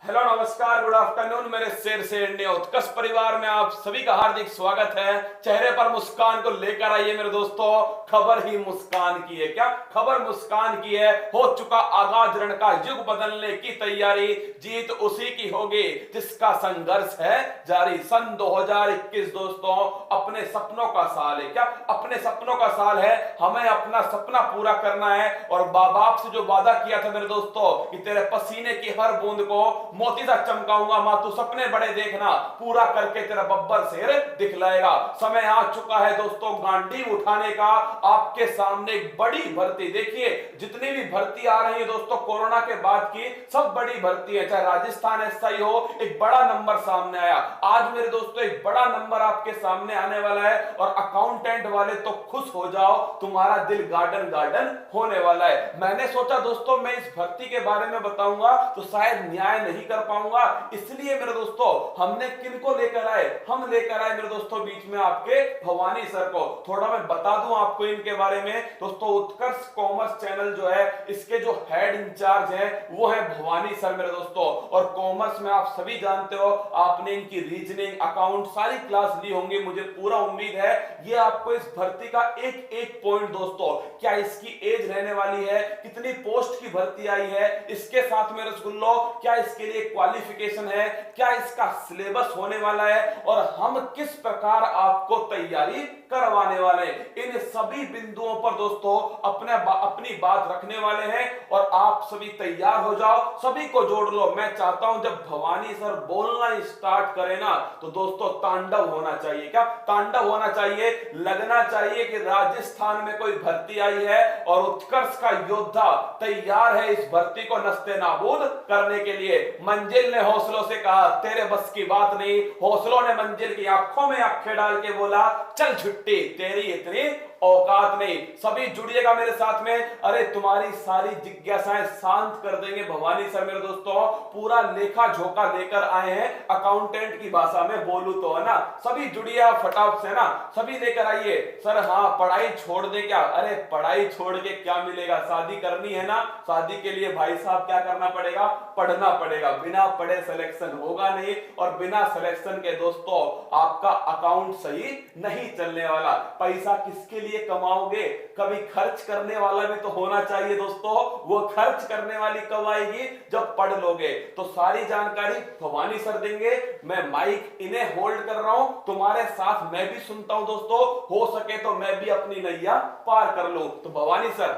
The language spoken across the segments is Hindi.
हेलो नमस्कार गुड आफ्टरनून मेरे शेर शेरनी उत्कर्ष परिवार में आप सभी का हार्दिक स्वागत है। चेहरे पर मुस्कान को लेकर आइए मेरे दोस्तों। खबर ही मुस्कान की है। क्या खबर मुस्कान की है? हो चुका आगाज रण का युग बदलने की तैयारी, जीत उसी की होगी जिसका संघर्ष है जारी। सन 2021 दोस्तों अपने सपनों का साल है। क्या अपने सपनों का साल है? हमें अपना सपना पूरा करना है और बाप से जो वादा किया था मेरे दोस्तों कि तेरे पसीने की हर बूंद को मोती सा चमकाऊंगा, मां तू सपने बड़े देखना, पूरा करके तेरा बब्बर शेर दिखलाएगा। समय आ चुका है दोस्तों गांडीव उठाने का। आपके सामने एक बड़ी भर्ती, देखिए जितनी भी भर्ती आ रही है दोस्तों कोरोना के बाद की, सब बड़ी भर्ती है। चाहे राजस्थान एसआई हो, एक बड़ा नंबर सामने आया आज मेरे दोस्तों। एक बड़ा नंबर आपके सामने आने वाला है और अकाउंटेंट वाले तो खुश हो जाओ, तुम्हारा दिल गार्डन गार्डन होने वाला है। मैंने सोचा दोस्तों मैं इस भर्ती के बारे में बताऊंगा तो शायद न्याय नहीं कर पाऊंगा, इसलिए मेरे दोस्तों हमने किनको लेकर आए? हम लेकर आए मेरे दोस्तों बीच में आपके भवानी सर को। थोड़ा मैं बता दूं आपको इनके बारे में दोस्तों। उत्कर्ष कॉमर्स चैनल जो है इसके जो हेड इंचार्ज है वो है भवानी सर मेरे दोस्तों। और कॉमर्स में आप सभी जानते हो, आपने इनकी रीजनिंग अकाउंट सारी क्लास ली होंगी, मुझे पूरा उम्मीद है ये आपको इस भर्ती का एक एक पॉइंट दोस्तों, क्या इसकी एज रहने वाली है, कितनी पोस्ट की भर्ती आई है, इसके साथ में रसगुल्लो क्या इसके लिए क्वालिफिकेशन है, क्या इसका सिलेबस होने वाला है और हम किस प्रकार आपको तैयारी करवाने वाले हैं, इन सभी बिंदुओं पर दोस्तों अपनी बात रखने वाले हैं। और आप सभी तैयार हो जाओ, सभी को जोड़ लो। मैं चाहता हूं जब भवानी सर बोलना स्टार्ट करें ना तो दोस्तों तांडव होना चाहिए। क्या तांडव होना चाहिए? लगना चाहिए कि राजस्थान में कोई भर्ती आई है और उत्कर्ष का योद्धा तैयार है इस भर्ती को नस्ते नाबूद करने के लिए। मंजिल ने हौसलों से कहा तेरे बस की बात नहीं, हौसलों ने मंजिल की आंखों में आंखें डाल के बोला चल छुट्टी तेरी इतनी औकात नहीं। सभी जुड़िएगा मेरे साथ में। अरे तुम्हारी सारी जिज्ञासाएं शांत कर देंगे भवानी सर मेरे दोस्तों। पूरा लेखा झोंका लेकर आए हैं, अकाउंटेंट की भाषा में बोलू तो है ना। सभी जुड़िए आप फटाफट से ना, सभी लेकर आइए। सर हाँ पढ़ाई छोड़ दे क्या? अरे पढ़ाई छोड़ के क्या मिलेगा? शादी करनी है ना, शादी के लिए भाई साहब क्या करना पड़ेगा? पढ़ना पड़ेगा। बिना पढ़े सिलेक्शन होगा नहीं और बिना सिलेक्शन के दोस्तों आपका अकाउंट सही नहीं चलने वाला। पैसा किसके लिए कमाओगे? कभी खर्च करने वाला भी तो होना चाहिए दोस्तों। वो खर्च करने वाली कब आएगी? जब पढ़ लोगे। तो सारी जानकारी भवानी सर देंगे। मैं माइक इन्हें होल्ड कर रहा हूं, तुम्हारे साथ मैं भी सुनता हूं दोस्तों। हो सके तो मैं भी अपनी नैया पार कर लूं। तो भवानी सर।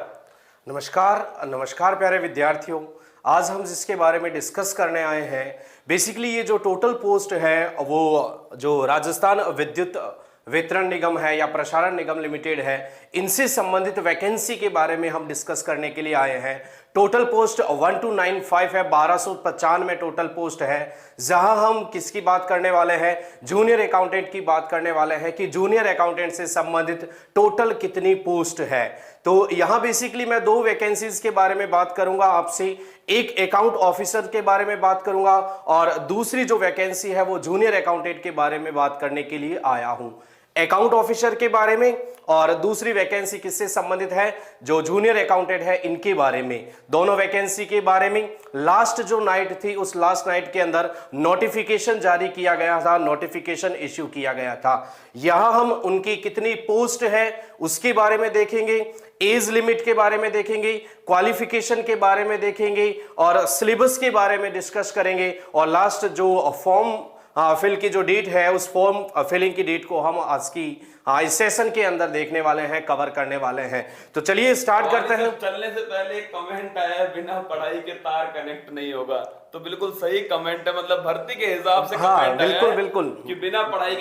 नमस्कार नमस्कार प्यारे विद्यार्थियों। आज हम जिसके बारे में डिस्कस करने आए हैं, बेसिकली ये जो टोटल पोस्ट है वो जो राजस्थान विद्युत वितरण निगम है या प्रसारण निगम लिमिटेड है, इनसे संबंधित वैकेंसी के बारे में हम डिस्कस करने के लिए आए हैं। टोटल पोस्ट 1295 है, 1295 टोटल पोस्ट है। जहां हम किसकी बात करने वाले हैं? जूनियर अकाउंटेंट की बात करने वाले हैं कि जूनियर अकाउंटेंट से संबंधित टोटल कितनी पोस्ट है। तो यहां बेसिकली मैं दो वैकेंसीज के बारे में बात करूंगा आपसे। एक अकाउंट ऑफिसर के बारे में बात करूंगा और दूसरी जो वैकेंसी है वो जूनियर अकाउंटेंट के बारे में बात करने के लिए आया हूं। अकाउंट ऑफिसर के बारे में और दूसरी वैकेंसी किससे संबंधित है? जो जूनियर अकाउंटेंट है इनके बारे में। दोनों वैकेंसी के बारे में लास्ट जो नाइट थी उस लास्ट नाइट के अंदर नोटिफिकेशन जारी किया गया था, नोटिफिकेशन इश्यू किया गया था। यहां हम उनकी कितनी पोस्ट है उसके बारे में देखेंगे, एज लिमिट के बारे में देखेंगे, क्वालिफिकेशन के बारे में देखेंगे और सिलेबस के बारे में डिस्कस करेंगे। और लास्ट जो फॉर्म फिल की जो डेट है उस फॉर्म फिलिंग की डेट को हम आज की इस सेशन के अंदर देखने वाले हैं, कवर करने वाले हैं। तो चलिए स्टार्ट करते हैं। चलने से पहले एक कमेंट आया है, बिना पढ़ाई के तार कनेक्ट नहीं होगा। तो बिल्कुल सही कमेंट है, मतलब भर्ती के हिसाब से हाँ, कमेंट बिल्कुल है बिल्कुल कि बिना पढ़ाई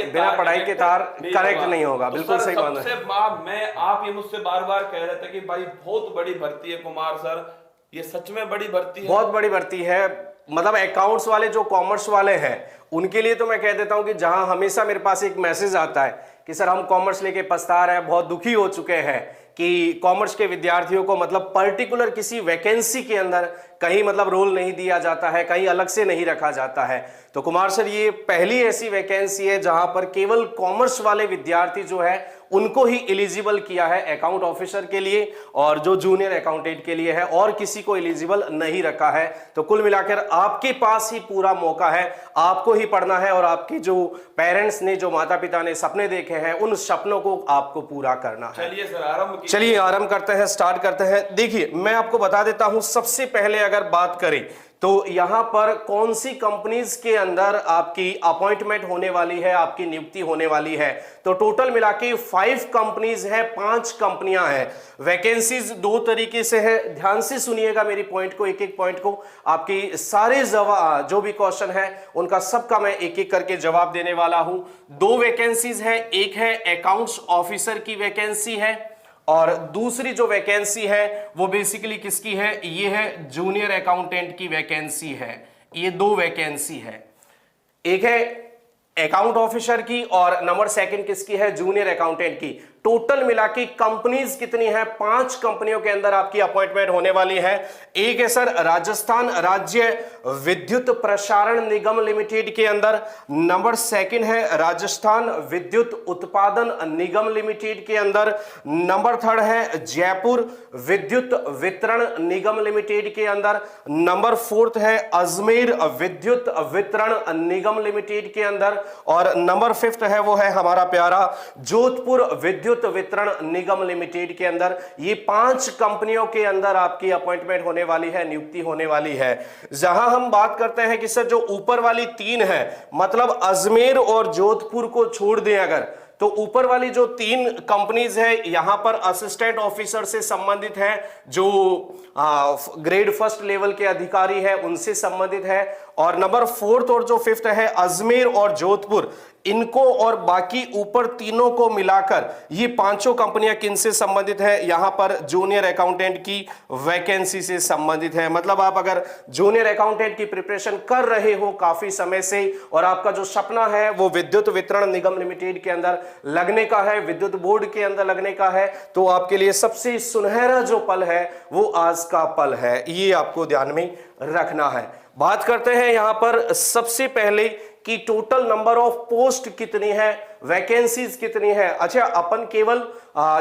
के तार कनेक्ट नहीं होगा। बिल्कुल सही बात है। मैं आप ये मुझसे बार बार कह रहे थे कि भाई बहुत बड़ी भर्ती है कुमार सर, ये सच में बड़ी भर्ती है? बहुत बड़ी भर्ती है। मतलब अकाउंट्स वाले जो कॉमर्स वाले हैं उनके लिए तो मैं कह देता हूं कि जहां हमेशा मेरे पास एक मैसेज आता है कि सर हम कॉमर्स लेके पछता रहे हैं, बहुत दुखी हो चुके हैं कि कॉमर्स के विद्यार्थियों को मतलब पर्टिकुलर किसी वैकेंसी के अंदर कहीं मतलब रोल नहीं दिया जाता है, कहीं अलग से नहीं रखा जाता है। तो कुमार सर ये पहली ऐसी वैकेंसी है जहां पर केवल कॉमर्स वाले विद्यार्थी जो है उनको ही एलिजिबल किया है अकाउंट ऑफिसर के लिए, और जो जूनियर अकाउंटेंट के लिए है, और किसी को एलिजिबल नहीं रखा है। तो कुल मिलाकर आपके पास ही पूरा मौका है, आपको ही पढ़ना है और आपके जो पेरेंट्स ने, जो माता पिता ने सपने देखे हैं, उन सपनों को आपको पूरा करना है। चलिए सर आरंभ चलिए आरंभ करते हैं, स्टार्ट करते हैं। देखिए मैं आपको बता देता हूं, सबसे पहले अगर बात करें तो यहां पर कौन सी कंपनीज के अंदर आपकी अपॉइंटमेंट होने वाली है, आपकी नियुक्ति होने वाली है। तो टोटल मिला के 5 कंपनीज है, 5 कंपनियां हैं। वैकेंसीज 2 तरीके से है, ध्यान से सुनिएगा मेरी पॉइंट को, एक एक पॉइंट को। आपकी सारे जो भी क्वेश्चन है उनका सबका मैं एक एक करके जवाब देने वाला हूं। 2 वैकेंसीज है, एक है अकाउंट्स ऑफिसर की वैकेंसी है, और दूसरी जो वैकेंसी है वो बेसिकली किसकी है, ये है जूनियर अकाउंटेंट की वैकेंसी है। ये 2 वैकेंसी है, एक है अकाउंट ऑफिसर की और नंबर 2 किसकी है, जूनियर अकाउंटेंट की। टोटल मिला के कंपनीज कितनी है, 5 कंपनियों के अंदर आपकी अपॉइंटमेंट होने वाली है। एक है सर राजस्थान राज्य विद्युत प्रसारण निगम लिमिटेड के अंदर, नंबर 2 है राजस्थान विद्युत उत्पादन निगम लिमिटेड के अंदर, नंबर 3 है जयपुर विद्युत वितरण निगम लिमिटेड के अंदर, नंबर 4 है अजमेर विद्युत वितरण निगम लिमिटेड के अंदर, और नंबर 5 है वो है हमारा प्यारा जोधपुर विद्युत वितरण निगम लिमिटेड के अंदर। ये 5 कंपनियों के अंदर आपकी अपॉइंटमेंट होने वाली है, नियुक्ति होने वाली है। जहां हम बात करते हैं कि सर जो ऊपर वाली 3 है, मतलब अजमेर और जोधपुर को छोड़ दें अगर, तो ऊपर वाली जो 3 कंपनीज है यहां पर असिस्टेंट ऑफिसर से संबंधित है, जो ग्रेड 1 लेवल के अधिकारी है उनसे संबंधित है, और नंबर 4 और जो 5 है अजमेर और जोधपुर, इनको और बाकी ऊपर तीनों को मिलाकर ये 5 कंपनियां किनसे संबंधित है, यहां पर जूनियर अकाउंटेंट की वैकेंसी से संबंधित है। मतलब आप अगर जूनियर अकाउंटेंट की प्रिपरेशन कर रहे हो काफी समय से, और आपका जो सपना है वो विद्युत वितरण निगम लिमिटेड के अंदर लगने का है, विद्युत बोर्ड के अंदर लगने का है, तो आपके लिए सबसे सुनहरा जो पल है वो आज का पल है, ये आपको ध्यान में रखना है। बात करते हैं यहां पर सबसे पहले कि टोटल नंबर ऑफ पोस्ट कितनी है, वैकेंसीज कितनी है। अच्छा, अपन केवल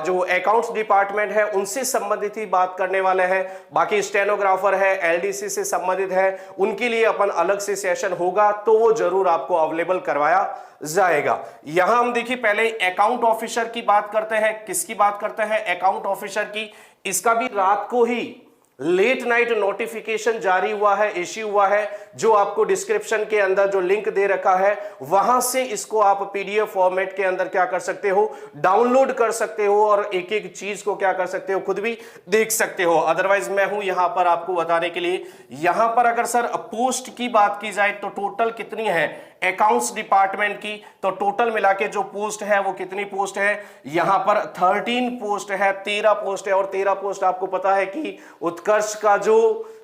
जो अकाउंट्स डिपार्टमेंट है उनसे संबंधित ही बात करने वाले हैं, बाकी स्टेनोग्राफर है, एलडीसी से संबंधित है, उनके लिए अपन अलग से सेशन होगा तो वो जरूर आपको अवेलेबल करवाया जाएगा। यहां हम देखिए पहले अकाउंट ऑफिसर की बात करते हैं। किसकी बात करते हैं, अकाउंट ऑफिसर की। इसका भी रात को ही लेट नाइट नोटिफिकेशन जारी हुआ है, इश्यू हुआ है, जो आपको डिस्क्रिप्शन के अंदर जो लिंक दे रखा है वहां से इसको आप पीडीएफ फॉर्मेट के अंदर क्या कर सकते हो, डाउनलोड कर सकते हो, और एक एक चीज को क्या कर सकते हो, खुद भी देख सकते हो। अदरवाइज मैं हूं यहां पर आपको बताने के लिए। यहां पर अगर सर पोस्ट की बात की जाए तो टोटल कितनी है अकाउंट्स डिपार्टमेंट की, तो टोटल मिला के जो पोस्ट है वो कितनी पोस्ट है, यहां पर 13 पोस्ट है, 13 पोस्ट है। और 13 पोस्ट आपको पता है कि उत्कर्ष का जो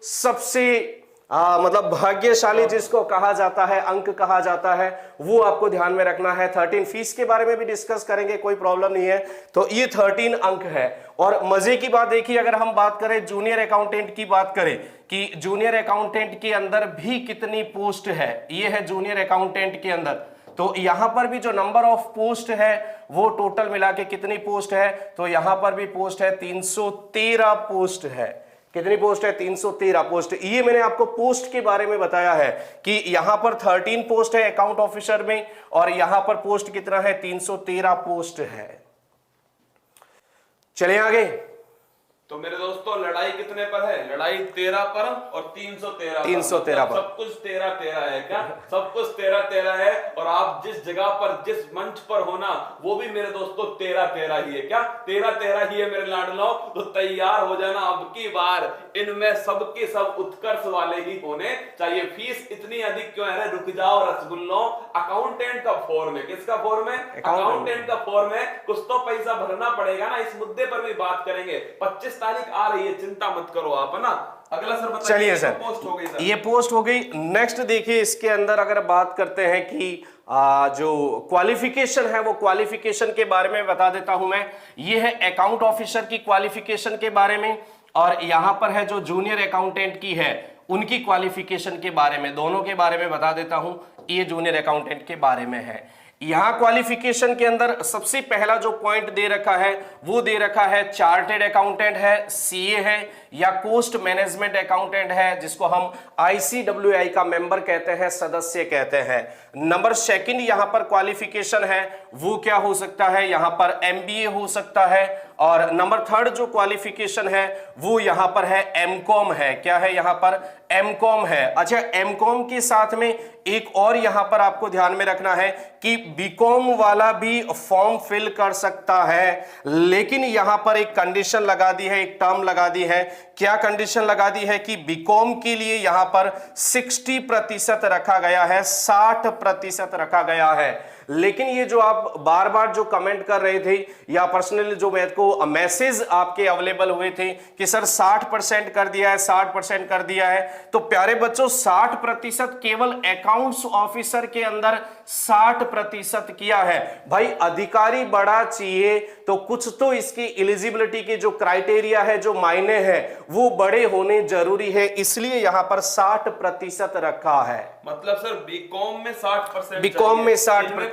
सबसे मतलब भाग्यशाली जिसको कहा जाता है, अंक कहा जाता है, वो आपको ध्यान में रखना है। 13 फीस के बारे में भी डिस्कस करेंगे, कोई प्रॉब्लम नहीं है। तो ये 13 अंक है। और मजे की बात देखिए, अगर हम बात करें जूनियर अकाउंटेंट की बात करें कि जूनियर अकाउंटेंट के अंदर भी कितनी पोस्ट है, ये है जूनियर अकाउंटेंट के अंदर। तो यहां पर भी जो नंबर ऑफ पोस्ट है वो टोटल मिला के कितनी पोस्ट है, तो यहां पर भी पोस्ट है 313 पोस्ट है। कितनी पोस्ट है, 313 पोस्ट। ये मैंने आपको पोस्ट के बारे में बताया है कि यहां पर 13 पोस्ट है अकाउंट ऑफिसर में, और यहां पर पोस्ट कितना है, 313 पोस्ट है। चलिए आगे। तो मेरे दोस्तों लड़ाई कितने पर है, लड़ाई 13 पर और 313 पर। 313 पर। सब कुछ 13-13 है क्या, सब कुछ 13-13 है। और आप जिस जगह पर, जिस मंच पर होना, वो भी मेरे दोस्तों 13-13 ही है क्या, 13-13 ही है मेरे लाडलो। तो तैयार हो जाना, अब की बार इनमें सबके सब उत्कर्ष वाले ही होने चाहिए। फीस इतनी अधिक क्यों है, रुक जाओ रसगुल्लो। अकाउंटेंट का फॉर्म है, किसका फॉर्म है, अकाउंटेंट का फॉर्म है। कुछ तो पैसा भरना पड़ेगा ना, इस मुद्दे पर भी बात करेंगे। 25 तारीख आ रही है, चिंता मत करो आप, है ना। अगला सर बताइए। चलिए सर, पोस्ट हो गई सर, ये पोस्ट हो गई। नेक्स्ट देखिए, इसके अंदर अगर बात करते हैं कि जो क्वालिफिकेशन है, वो क्वालिफिकेशन के बारे में बता देता हूं मैं। ये है अकाउंट ऑफिसर की क्वालिफिकेशन के बारे में, और यहां पर है जो जूनियर अकाउंटेंट की है उनकी क्वालिफिकेशन के बारे में, दोनों के बारे में बता देता हूं। ये जूनियर अकाउंटेंट के बारे में है। यहां क्वालिफिकेशन के अंदर सबसे पहला जो पॉइंट दे रखा है वो दे रखा है चार्टेड अकाउंटेंट है, सीए है या कोस्ट मैनेजमेंट अकाउंटेंट है, जिसको हम आईसीडब्ल्यूआई का मेंबर कहते हैं, सदस्य कहते हैं। नंबर सेकंड यहां पर क्वालिफिकेशन है वो क्या हो सकता है, यहां पर एमबीए हो सकता है। और नंबर थर्ड जो क्वालिफिकेशन है वो यहां पर है एमकॉम है। क्या है यहां पर? एमकॉम है। अच्छा, एमकॉम के साथ में एक और यहां पर आपको ध्यान में रखना है कि बीकॉम वाला भी फॉर्म फिल कर सकता है, लेकिन यहां पर एक कंडीशन लगा दी है, एक टर्म लगा दी है। क्या कंडीशन लगा दी है कि बीकॉम के लिए यहां पर 60% रखा गया है, 60% रखा गया है। लेकिन ये जो आप बार बार जो कमेंट कर रहे थे या पर्सनली जो मेरे को मैसेज आपके अवेलेबल हुए थे कि सर 60% कर दिया है, 60% कर दिया है, तो प्यारे बच्चों 60% केवल अकाउंट्स ऑफिसर के अंदर 60% किया है। भाई अधिकारी बड़ा चाहिए तो कुछ तो इसकी एलिजिबिलिटी के जो क्राइटेरिया है, जो मायने हैं, वो बड़े होने जरूरी है, इसलिए यहां पर 60% रखा है। मतलब सर बीकॉम में 60%, बीकॉम में 60%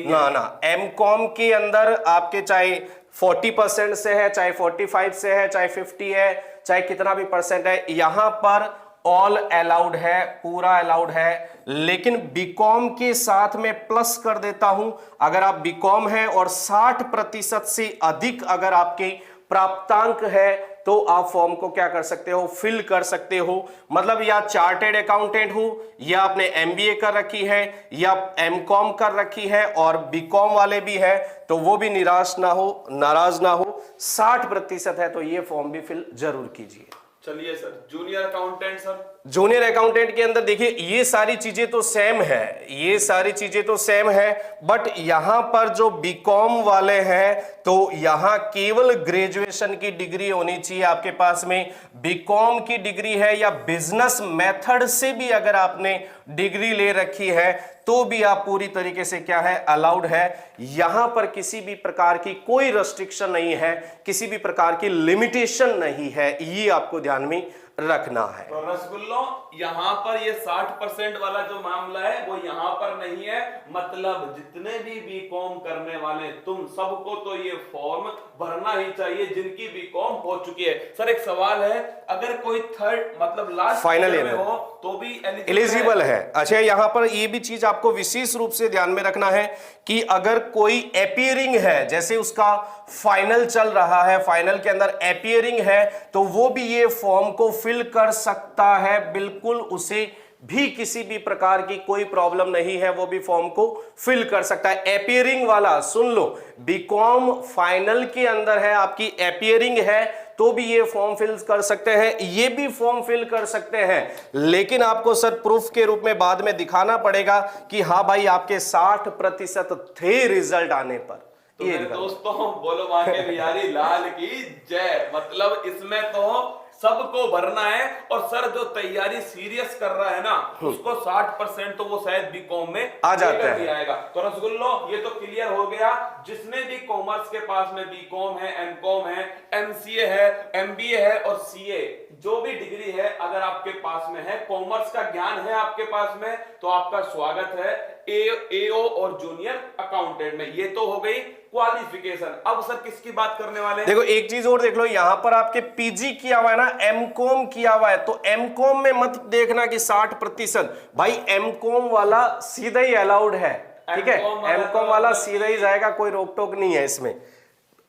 ना, एमकॉम के अंदर आपके चाहे 40% से है, चाहे 45 से है, चाहे 50 है, चाहे कितना भी परसेंट है, यहां पर ऑल अलाउड है, पूरा अलाउड है। लेकिन बीकॉम के साथ में प्लस कर देता हूं, अगर आप बीकॉम है और 60% से अधिक अगर आपके प्राप्तांक है तो आप फॉर्म को क्या कर सकते हो, फिल कर सकते हो। मतलब या चार्टेड अकाउंटेंट हो, या आपने एमबीए कर रखी है, या एमकॉम कर रखी है और बीकॉम वाले भी है, तो वो भी निराश ना हो, नाराज ना हो। 60% है तो ये फॉर्म भी फिल जरूर कीजिए। चलिए sir, junior accountant sir. Junior accountant के अंदर देखिए ये सारी चीजें तो सेम है, ये सारी चीजें तो सेम है, बट यहां पर जो बीकॉम वाले हैं तो यहां केवल ग्रेजुएशन की डिग्री होनी चाहिए आपके पास में। बीकॉम की डिग्री है या बिजनेस मेथड से भी अगर आपने डिग्री ले रखी है तो भी आप पूरी तरीके से क्या है, अलाउड है। यहां पर किसी भी प्रकार की कोई रेस्ट्रिक्शन नहीं है, किसी भी प्रकार की लिमिटेशन नहीं है, ये आपको ध्यान में रखना है। तो रसगुल्लो यहाँ पर ये 60% वाला जो मामला है वो यहाँ पर नहीं है। मतलब जितने भी बीकॉम करने वाले तुम सबको तो ये फॉर्म भरना ही चाहिए जिनकी बीकॉम हो चुकी है। सर एक सवाल है, अगर कोई थर्ड मतलब लास्ट फाइनल ईयर में हो तो भी एलिजिबल है। अच्छा, यहाँ पर ये भी चीज आपको विशेष रूप से ध्यान में रखना है कि अगर कोई अपीयरिंग है, जैसे उसका फाइनल चल रहा है, फाइनल के अंदर अपीयरिंग है, तो वो भी ये फॉर्म को फिल कर सकता है, बिल्कुल उसे भी किसी भी प्रकार की कोई प्रॉब्लम नहीं है, वो भी फॉर्म को फिल कर सकता है। अपीयरिंग वाला सुन लो, बीकॉम फाइनल के अंदर है, आपकी अपीयरिंग है तो भी ये फॉर्म फिल कर सकते हैं, ये भी फॉर्म फिल कर सकते हैं। लेकिन आपको सर प्रूफ के रूप में बाद में दिखाना पड़ेगा कि हाँ भाई आपके 60% थे रिजल्ट आने पर। तो मेरे दोस्तों बोलो बांके बिहारी लाल की जय। मतलब इसमें तो सबको भरना है, और सर जो तैयारी सीरियस कर रहा है ना उसको 60% तो वो शायद बीकॉम में आ जाता है। आएगा। तो रसगुल्लो ये तो क्लियर हो गया, जिसने भी कॉमर्स के पास में बीकॉम है, एमकॉम है, एमसीए है, एमबीए है और सीए जो भी डिग्री है अगर आपके पास में है, कॉमर्स का ज्ञान है आपके पास में, तो आपका स्वागत है एओ और जूनियर अकाउंटेंट में। ये तो हो गई क्वालिफिकेशन। अब सर किसकी बात करने वाले हैं? देखो एक चीज और देख लो, यहां पर आपके पीजी किया हुआ है ना, एमकॉम किया हुआ है, तो एमकॉम में मत देखना कि 60%। भाई एमकॉम वाला सीधा ही अलाउड है, ठीक है, एमकॉम वाला सीधा ही जाएगा, कोई रोक टोक नहीं है इसमें।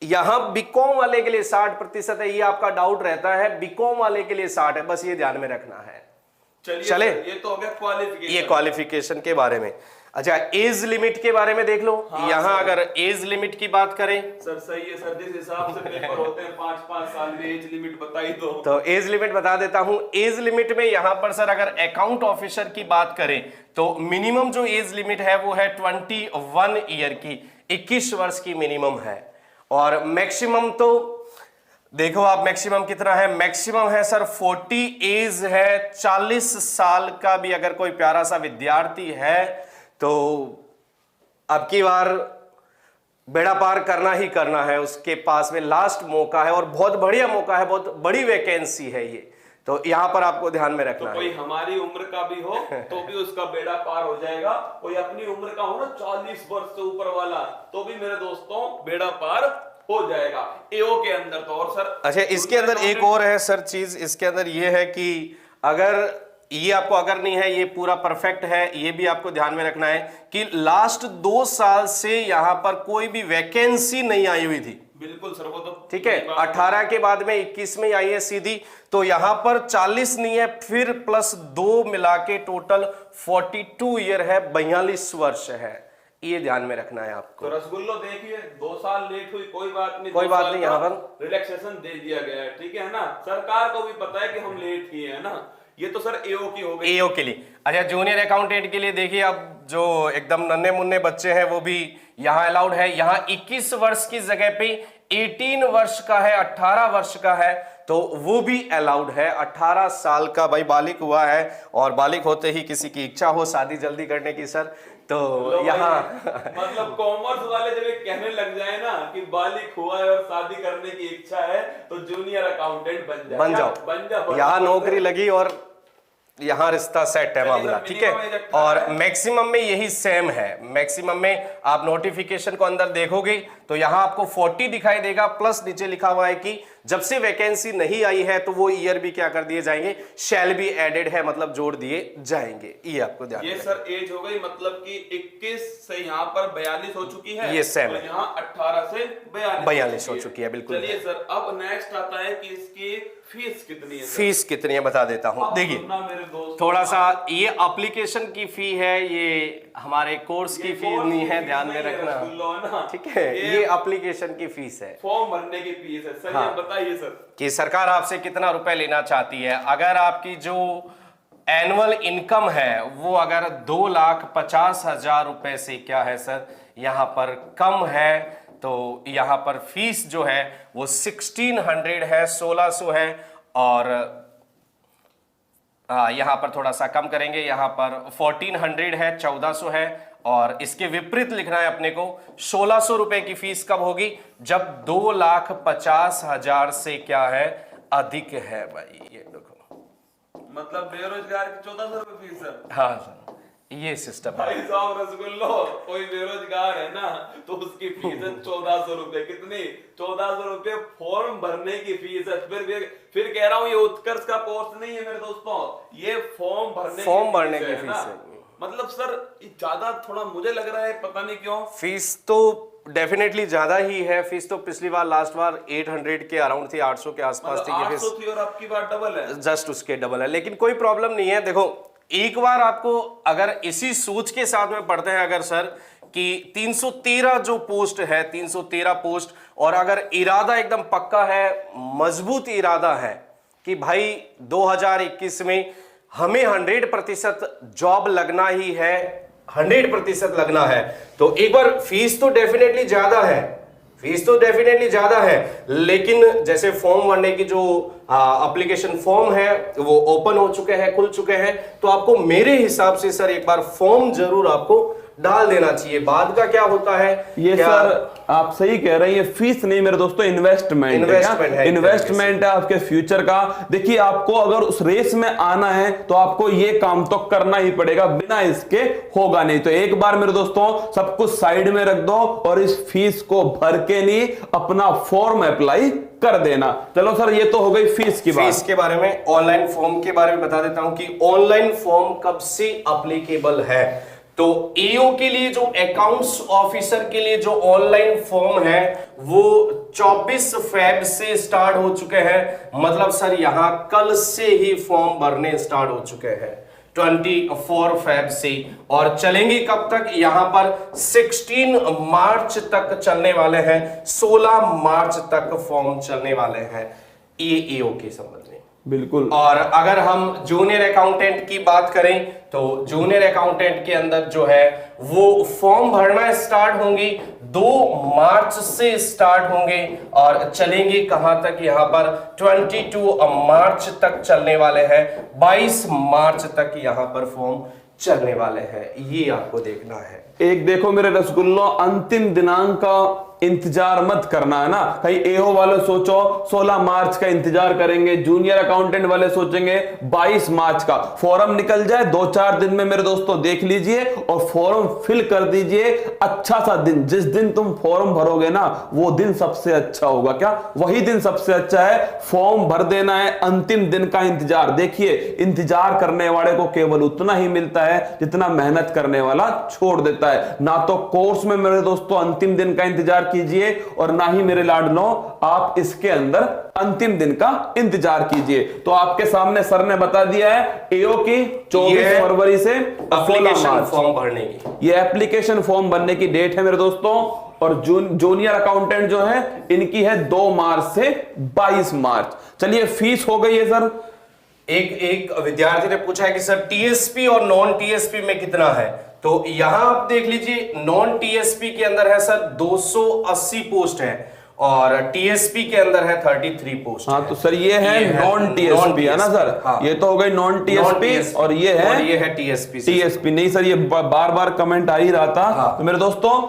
यहां बीकॉम वाले के लिए 60% है, ये आपका डाउट रहता है, बीकॉम वाले के लिए 60 है, बस ये ध्यान में रखना है। चले ये तो हो गया क्वालिफिकेशन, ये क्वालिफिकेशन के बारे में। अच्छा, एज लिमिट के बारे में देख लो। हाँ, यहां अगर एज लिमिट की बात करें, सर सही है सर, जिस हिसाब से पेपर होते हैं 5-5 साल में, एज लिमिट बताई दो। तो एज लिमिट बता देता हूं। एज लिमिट में यहां पर सर अगर अकाउंट ऑफिसर की बात करें तो मिनिमम जो एज लिमिट है वो है 21 ईयर की, 21 वर्ष की मिनिमम है। और मैक्सिमम तो देखो आप मैक्सिमम कितना है, मैक्सिमम है सर 40 एज है। 40 साल का भी अगर कोई प्यारा सा विद्यार्थी है तो अब की बार बेड़ा पार करना ही करना है, उसके पास में लास्ट मौका है और बहुत बढ़िया मौका है, बहुत बड़ी वैकेंसी है ये। तो यहाँ पर आपको ध्यान में रखना तो कोई हमारी उम्र का भी हो तो भी उसका बेड़ा पार हो जाएगा, कोई अपनी उम्र का हो ना 40 वर्ष से ऊपर वाला, तो भी मेरे दोस्तों बेड़ा पार हो जाएगा एओ के अंदर। तो और सर अच्छा, इसके अंदर एक और है सर चीज, इसके अंदर ये है कि अगर ये आपको अगर नहीं है, ये पूरा परफेक्ट है, ये भी आपको ध्यान में रखना है कि लास्ट 2 साल से यहाँ पर कोई भी वैकेंसी नहीं आई हुई थी। बिल्कुल सर, वो तो ठीक है, 18 के बाद में 21 में आई है सीधी, तो यहां पर 40 नहीं है, फिर प्लस 2 मिला के टोटल 42 ईयर है, 42 वर्ष है, ये ध्यान में रखना है आपको। तो रसगुल्लो देखिए 2 साल लेट हुई, कोई बात नहीं, कोई बात नहीं, यहाँ पर रिलैक्सेशन दे दिया गया है, ठीक है ना, सरकार को भी पता है कि हम लेट ही है ना। ये तो सर एओ की हो गई, एओ के लिए। अच्छा, जूनियर अकाउंटेंट के लिए देखिए, अब जो एकदम नन्हे मुन्ने बच्चे हैं वो भी यहाँ अलाउड है। यहाँ 21 वर्ष की जगह पे 18 वर्ष का है, 18 वर्ष का है, तो वो भी अलाउड है। 18 साल का भाई बालिक हुआ है और बालिक होते ही किसी की इच्छा हो शादी जल्दी करने की सर, तो यहाँ मतलब कॉमर्स वाले जब ये कहने लग जाए ना कि बालिक हुआ है और शादी करने की इच्छा है तो जूनियर अकाउंटेंट बन जाओ, यहाँ नौकरी लगी और यहाँ रिश्ता सेट है मामला, ठीक है। और मैक्सिमम में यही सेम है, मैक्सिमम में आप नोटिफिकेशन को अंदर देखोगे तो यहाँ आपको 40 दिखाई देगा, प्लस नीचे लिखा हुआ है कि जब से वैकेंसी नहीं आई है तो वो ईयर भी क्या कर दिए जाएंगे, शैल बी एडेड है, मतलब जोड़ दिए जाएंगे। ये आपको ध्यान, ये सर एज हो गई, मतलब कि 21 से यहाँ पर 42 हो चुकी है, ये सेम है, यहाँ 18 से 42 हो चुकी है, बिल्कुल। चलिए सर, अब नेक्स्ट आता है कि इसकी फीस कितनी है। फीस कितनी है बता देता हूँ, देखिए थोड़ा सा, ये एप्लीकेशन की फी है, ये हमारे कोर्स की फीस नहीं है, ध्यान में रखना, ठीक है, ये एप्लीकेशन की फीस है, फॉर्म भरने की फीस है। सर ये बताइए सर कि सरकार आपसे कितना रुपए लेना चाहती है। अगर आपकी जो एनुअल इनकम है वो अगर 2,50,000 रुपए से क्या है सर यहाँ पर कम है, तो यहाँ पर फीस जो है वो 1600 है, 1600 है, और यहाँ पर थोड़ा सा कम करेंगे, यहाँ पर 1400 है, 1400 है, और इसके विपरीत लिखना है अपने को 1600 रुपए की फीस कब होगी, जब 2,50,000 से क्या है अधिक है भाई। ये देखो, मतलब बेरोजगार की 1400 रुपए फीस है। हाँ सर, ये सिस्टम है भाई साहब रसगुल्लो, कोई बेरोजगार है ना तो उसकी फीस है 1400 रुपए। कितनी? 1400 रुपए फॉर्म भरने की फीस है। फिर कह रहा हूँ ये उत्कर्ष का कोर्स नहीं है मेरे दोस्तों, ये फॉर्म भरने की फीस है। मतलब सर ज्यादा थोड़ा मुझे लग रहा है, पता नहीं क्यों। फीस तो डेफिनेटली ज्यादा ही है, फीस तो पिछली बार लास्ट बार 800 के अराउंड थी, 800 के आसपास थी, 800 थी और आपकी बार डबल है, जस्ट उसके डबल है। लेकिन कोई प्रॉब्लम नहीं है, देखो एक बार आपको अगर इसी सोच के साथ में पढ़ते हैं अगर सर कि 313 जो पोस्ट है, 313 पोस्ट, और अगर इरादा एकदम पक्का है, मजबूत इरादा है कि भाई 2021 में हमें 100% जॉब लगना ही है, 100% लगना है, तो एक बार फीस तो डेफिनेटली ज्यादा है, फीस तो डेफिनेटली ज्यादा है, लेकिन जैसे फॉर्म भरने की जो एप्लीकेशन फॉर्म है वो ओपन हो चुके हैं, खुल चुके हैं, तो आपको मेरे हिसाब से सर एक बार फॉर्म जरूर आपको डाल देना चाहिए। बाद का क्या होता है ये क्या? सर आप सही कह रहे हैं, ये फीस नहीं मेरे दोस्तों, इन्वेस्टमेंट है, इन्वेस्टमेंट है आपके फ्यूचर का। देखिए आपको अगर उस रेस में आना है तो आपको ये काम तो करना ही पड़ेगा, बिना इसके होगा नहीं। तो एक बार मेरे दोस्तों सब कुछ साइड में रख दो और इस फीस को भर के नहीं अपना फॉर्म अप्लाई कर देना। चलो सर ये तो हो गई फीस की बात। फीस के बारे में, ऑनलाइन फॉर्म के बारे में बता देता हूं कि ऑनलाइन फॉर्म कब से एप्लीकेबल है। तो ईओ के लिए जो अकाउंट्स ऑफिसर के लिए जो ऑनलाइन फॉर्म है वो 24 फेब से स्टार्ट हो चुके हैं, मतलब सर यहां कल से ही फॉर्म भरने स्टार्ट हो चुके हैं 24 फेब से, और चलेंगे कब तक, यहां पर 16 मार्च तक चलने वाले हैं, 16 मार्च तक फॉर्म चलने वाले हैं ये ईओ के संबंध में। बिल्कुल। और अगर हम जूनियर अकाउंटेंट की बात करें तो जूनियर अकाउंटेंट के अंदर जो है वो फॉर्म भरना स्टार्ट होंगी 2 मार्च से स्टार्ट होंगे और चलेंगे कहां तक, यहां पर 22 मार्च तक चलने वाले हैं, 22 मार्च तक यहां पर फॉर्म चलने वाले हैं, ये आपको देखना है। एक देखो मेरे रसगुल्लो, अंतिम दिनांक का इंतजार मत करना है ना। कहीं एओ वाले सोचो 16 मार्च का इंतजार करेंगे, जूनियर अकाउंटेंट वाले सोचेंगे 22 मार्च का। फॉर्म निकल जाए 2-4 दिन में मेरे दोस्तों देख लीजिए और फॉर्म फिल कर दीजिए। अच्छा सा दिन, जिस दिन तुम फॉर्म भरोगे ना वो दिन सबसे अच्छा होगा। क्या वही दिन सबसे अच्छा है? फॉर्म भर देना है, अंतिम दिन का इंतजार। देखिए इंतजार करने वाले को केवल उतना ही मिलता है जितना मेहनत करने वाला छोड़ देता है। ना तो कोर्स में मेरे दोस्तों अंतिम दिन का इंतजार कीजिए और ना ही मेरे लाडलों आप इसके अंदर अंतिम दिन का इंतजार कीजिए। तो आपके सामने सर ने बता दिया है एओ की 24 फरवरी से 16 मार्च फॉर्म भरने की, ये एप्लीकेशन फॉर्म भरने की डेट है मेरे दोस्तों। और जूनियर अकाउंटेंट जो है इनकी है 2 मार्च से 22 मार्च। चलिए फीस हो गई है सर। एक विद्यार्थी ने पूछा है कि सर टीएसपी और नॉन टीएसपी में कितना है, तो यहां आप देख लीजिए नॉन टीएसपी के अंदर है सर 280 पोस्ट है और टीएसपी के अंदर है 33 पोस्ट। हाँ तो सर ये है नॉन टीएसपी है ना सर। हाँ। ये तो हो गई नॉन टीएसपी और ये है टीएसपी। टीएसपी नहीं सर, ये बार बार कमेंट आ ही रहा था। हाँ। तो मेरे दोस्तों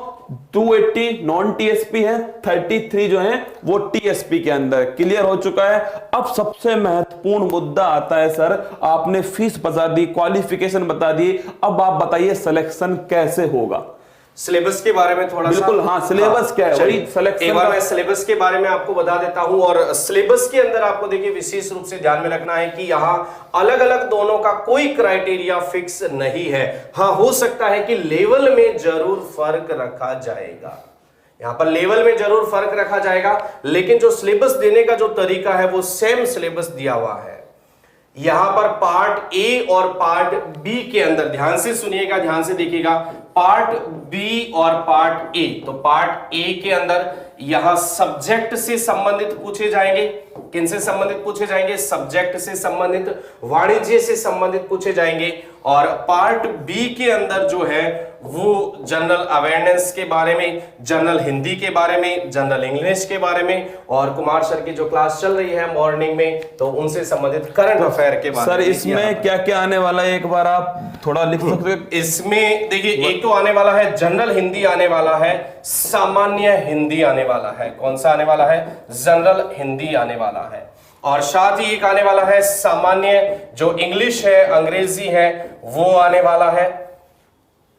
280 नॉन टीएसपी है, 33 जो है वो टीएसपी के अंदर क्लियर हो चुका है। अब सबसे महत्वपूर्ण मुद्दा आता है सर, आपने फीस बता दी, क्वालिफिकेशन बता दी, अब आप बताइए सिलेक्शन कैसे होगा। सिलेबस के बारे में थोड़ा बिल्कुल हाँ, सिलेबस क्या है वही सिलेक्शन। एक बार मैं सिलेबस के बारे में आपको बता देता हूं। और सिलेबस के अंदर आपको देखिए विशेष रूप से ध्यान में रखना है कि यहाँ अलग अलग दोनों का कोई क्राइटेरिया फिक्स नहीं है। हाँ हो सकता है कि लेवल में जरूर फर्क रखा जाएगा, यहाँ पर लेवल में जरूर फर्क रखा जाएगा, लेकिन जो सिलेबस देने का जो तरीका है वो सेम सिलेबस दिया हुआ है। यहां पर पार्ट ए और पार्ट बी के अंदर ध्यान से सुनिएगा, ध्यान से देखिएगा, पार्ट बी और पार्ट ए। तो पार्ट ए के अंदर यहां सब्जेक्ट से संबंधित पूछे जाएंगे। किन से संबंधित पूछे जाएंगे? सब्जेक्ट से संबंधित, वाणिज्य से संबंधित पूछे जाएंगे। और पार्ट बी के अंदर जो है वो जनरल अवेयरनेस के बारे में, जनरल हिंदी के बारे में, जनरल इंग्लिश के बारे में, और कुमार सर की जो क्लास चल रही है मॉर्निंग में तो उनसे संबंधित करंट अफेयर के बारे में। सर इसमें क्या क्या आने वाला है एक बार आप थोड़ा लिख सकते हैं? इसमें देखिए एक तो आने वाला है जनरल हिंदी, आने वाला है सामान्य हिंदी, आने वाला है कौन सा आने वाला है? जनरल हिंदी आने वाला है। और साथ ही एक आने वाला है सामान्य जो इंग्लिश है, अंग्रेजी है, वो आने वाला है।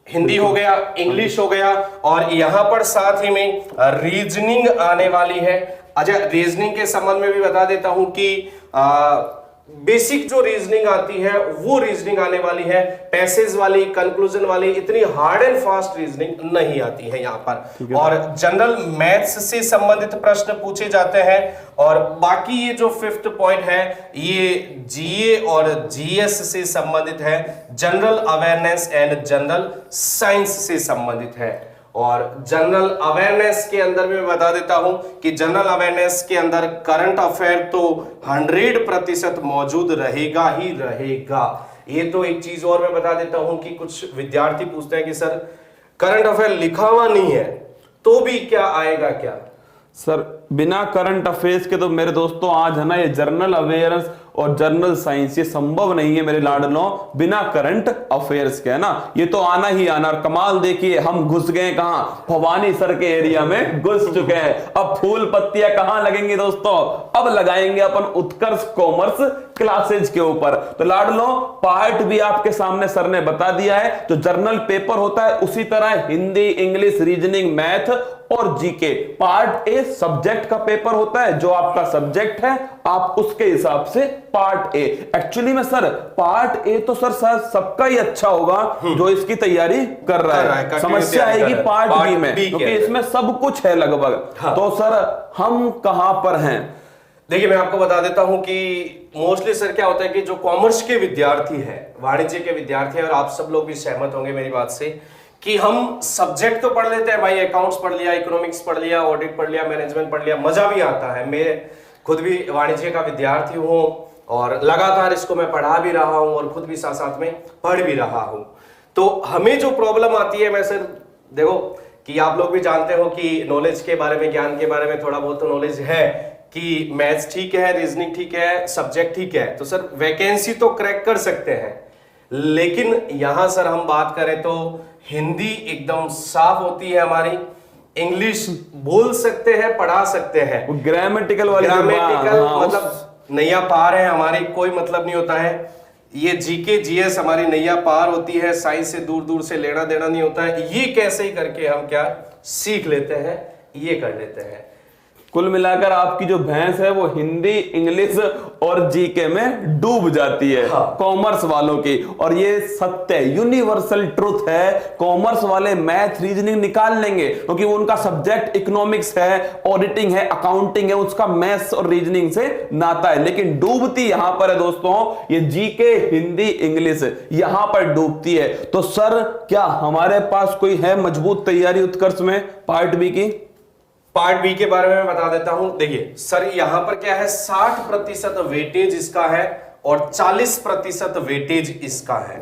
हिंदी हो गया, इंग्लिश हो गया, और यहां पर साथ ही में रीजनिंग आने वाली है। अच्छा रीजनिंग के संबंध में भी बता देता हूं कि बेसिक जो रीजनिंग आती है वो रीजनिंग आने वाली है। पैसेज वाली, कंक्लूजन वाली इतनी हार्ड एंड फास्ट रीजनिंग नहीं आती है यहाँ पर। और जनरल मैथ्स से संबंधित प्रश्न पूछे जाते हैं। और बाकी ये जो 5th पॉइंट है ये जीए और जीएस से संबंधित है, general awareness and general science से संबंधित है। और जनरल अवेयरनेस के अंदर भी मैं बता देता हूं कि जनरल अवेयरनेस के अंदर करंट अफेयर तो 100% मौजूद रहेगा ही रहेगा। ये तो एक चीज और मैं बता देता हूं कि कुछ विद्यार्थी पूछते हैं कि सर करंट अफेयर लिखा हुआ नहीं है तो भी क्या आएगा क्या? सर बिना करंट अफेयर्स के तो मेरे दोस्तों आज है ना ये जनरल अवेयरनेस और जनरल साइंस ये संभव नहीं है मेरे लाडलों बिना करंट अफेयर्स के, है ना। ये तो आना ही आना। और कमाल देखिए हम घुस गए कहां? भवानी सर के एरिया में घुस चुके हैं। अब फूल पत्तियां कहां लगेंगी दोस्तों? अब लगाएंगे अपन उत्कर्ष कॉमर्स क्लासेज के ऊपर। तो लाडलों पार्ट भी आपके सामने सर ने बता दिया है। जो जर्नल पेपर होता है उसी तरह हिंदी, इंग्लिश, रीजनिंग, मैथ और जीके। पार्ट ए सब्जेक्ट का पेपर होता है, जो आपका सब्जेक्ट है आप उसके हिसाब से पार्ट ए। एक्चुअली में सर पार्ट ए तो सर सबका ही अच्छा होगा जो इसकी तैयारी कर रहा है। समस्या आएगी पार्ट बी में क्योंकि इसमें सब कुछ है लगभग। हाँ। तो सर हम कहां पर हैं? देखिए मैं आपको बता देता हूं कि मोस्टली सर क्या होता है कि जो कॉमर्स के विद्यार्थी हैं, वाणिज्य के विद्यार्थी हैं, और आप सब लोग भी सहमत होंगे मेरी बात से कि हम सब्जेक्ट तो पढ़ लेते हैं भाई, अकाउंट्स पढ़ लिया, इकोनॉमिक्स पढ़ लिया, ऑडिट पढ़ लिया, मैनेजमेंट पढ़ लिया, मजा भी आता है। मैं खुद भी वाणिज्य का विद्यार्थी हूं और लगातार इसको मैं पढ़ा भी रहा हूं और खुद भी साथ साथ में पढ़ भी रहा हूं। तो हमें जो प्रॉब्लम आती है, मैं सर देखो कि आप लोग भी जानते हो कि नॉलेज के बारे में, ज्ञान के बारे में थोड़ा बहुत तो नॉलेज है कि मैथ्स ठीक है, रीजनिंग ठीक है, सब्जेक्ट ठीक है, तो सर वैकेंसी तो क्रैक कर सकते हैं। लेकिन यहां सर हम बात करें तो हिंदी एकदम साफ होती है हमारी, इंग्लिश बोल सकते हैं, पढ़ा सकते हैं। ग्रामेटिकल वाली ग्रामेटिकल मतलब नैया पार है हमारी, कोई मतलब नहीं होता है। ये जीके जीएस हमारी नैया पार होती है, साइंस से दूर दूर से लेना देना नहीं होता है। ये कैसे ही करके हम क्या सीख लेते हैं, ये कर लेते हैं। कुल मिलाकर आपकी जो भैंस है वो हिंदी, इंग्लिश और जीके में डूब जाती है। हाँ। कॉमर्स वालों की, और ये सत्य यूनिवर्सल ट्रुथ है, कॉमर्स वाले मैथ रीजनिंग निकाल लेंगे क्योंकि उनका सब्जेक्ट इकोनॉमिक्स है, ऑडिटिंग है, अकाउंटिंग है, उसका मैथ्स और रीजनिंग से नाता है। लेकिन डूबती यहां पर है दोस्तों, ये जीके, हिंदी, इंग्लिश यहां पर डूबती है। तो सर क्या हमारे पास कोई है मजबूत तैयारी उत्कर्ष में पार्ट बी की? पार्ट बी के बारे में मैं बता देता हूं। देखिए सर, यहां पर क्या है, 60% वेटेज इसका है और 40% वेटेज इसका है।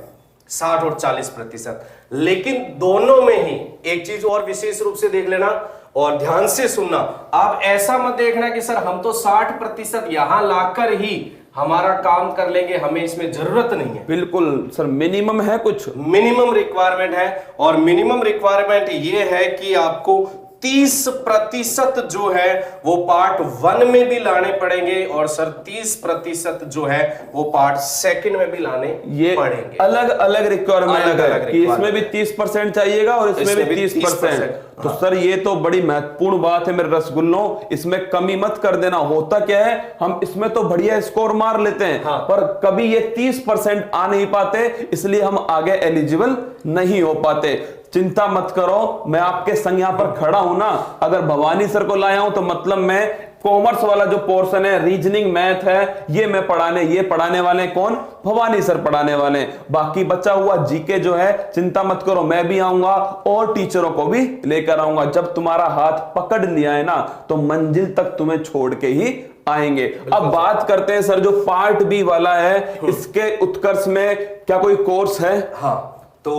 60 और 40%। लेकिन दोनों में ही एक चीज और विशेष रूप से देख लेना और ध्यान से सुनना। आप ऐसा मत देखना कि सर हम तो 60% यहां लाकर ही हमारा काम कर लेंगे, हमें इसमें जरूरत नहीं है। बिल्कुल सर, मिनिमम है, कुछ मिनिमम रिक्वायरमेंट है, और मिनिमम रिक्वायरमेंट ये है कि आपको 30% जो है वो पार्ट 1 में भी लाने पड़ेंगे, और सर 30% जो है वो पार्ट 2 में भी लाने पड़ेंगे। अलग अलग रिक्वायरमेंट है कि इसमें भी 30% चाहिएगा और इसमें भी 30%। तो सर ये तो बड़ी महत्वपूर्ण बात है मेरे रसगुल्लों, इसमें कमी मत कर देना। होता क्या है, हम इसमें तो बढ़िया स्कोर मार लेते हैं, हाँ। पर कभी ये 30% आ नहीं पाते, इसलिए हम आगे एलिजिबल नहीं हो पाते। चिंता मत करो, मैं आपके संग यहां पर खड़ा हूं ना। अगर भवानी सर को लाया हूं तो मतलब मैं कॉमर्स वाला जो पोर्शन है, रीजनिंग, मैथ है, ये मैं पढ़ाने वाले कौन? भवानी सर पढ़ाने वाले। बाकी बचा हुआ जीके जो है, चिंता मत करो, मैं भी आऊंगा और टीचरों को भी लेकर आऊंगा। जब तुम्हारा हाथ पकड़ लिया है ना, तो मंजिल तक तुम्हें छोड़ के ही आएंगे। अब बात करते हैं सर, जो पार्ट बी वाला है, इसके उत्कर्ष में क्या कोई कोर्स है? हाँ, तो